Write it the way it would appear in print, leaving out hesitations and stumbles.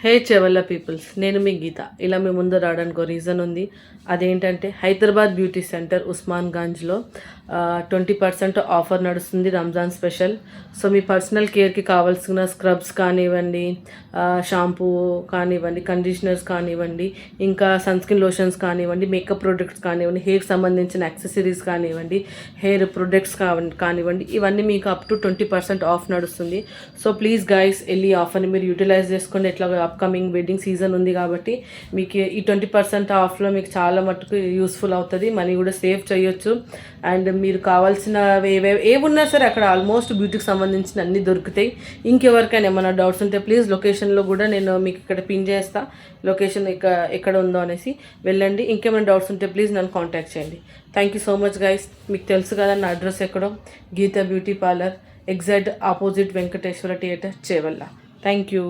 హే చెవల్ల peoples, నేను మీ గీత. ఇలా మీ ముందు రావడానికి ఒక రీజన్ ఉంది. అదేంటంటే హైదరాబాద్ బ్యూటీ సెంటర్ ఉస్మాన్గంజ్లో 20% ఆఫర్ నడుస్తుంది, రంజాన్ స్పెషల్. సో మీ పర్సనల్ కేర్కి కావాల్సిన స్క్రబ్స్ కానివ్వండి, షాంపూ కానివ్వండి, కండిషనర్స్ కానివ్వండి, ఇంకా సన్స్క్రీన్ లోషన్స్ కానివ్వండి, మేకప్ ప్రొడక్ట్స్ కానివ్వండి, హెయిర్కి సంబంధించిన యాక్సెసరీస్ కానివ్వండి, హెయిర్ ప్రొడక్ట్స్ కానివ్వండి, ఇవన్నీ మీకు అప్ టు 20% ఆఫ్ నడుస్తుంది. సో ప్లీజ్ గైస్, వెళ్ళి ఆఫర్ని మీరు యూటిలైజ్ చేసుకోండి. ఎట్లా అప్కమింగ్ వెడ్డింగ్ సీజన్ ఉంది కాబట్టి మీకు ఈ 20% ఆఫ్లో మీకు చాలా మటుకు యూస్ఫుల్ అవుతుంది. మనీ కూడా సేవ్ చేయొచ్చు. అండ్ మీరు కావాల్సిన ఏమున్నా సరే అక్కడ ఆల్మోస్ట్ బ్యూటీకి సంబంధించిన అన్నీ దొరుకుతాయి. ఇంకెవరికైనా ఏమైనా డౌట్స్ ఉంటే ప్లీజ్ లొకేషన్లో కూడా నేను మీకు ఇక్కడ పిన్ చేస్తా, లొకేషన్ ఎక్కడ ఉందో అనేసి వెళ్ళండి. ఇంకేమైనా డౌట్స్ ఉంటే ప్లీజ్ నన్ను కాంటాక్ట్ చేయండి. Thank you so much guys. మీకు తెలుసు కదా నా అడ్రస్ ఎక్కడో, Geetha beauty parlour, exact opposite Venkateswara theatre, Chevella. Thank you.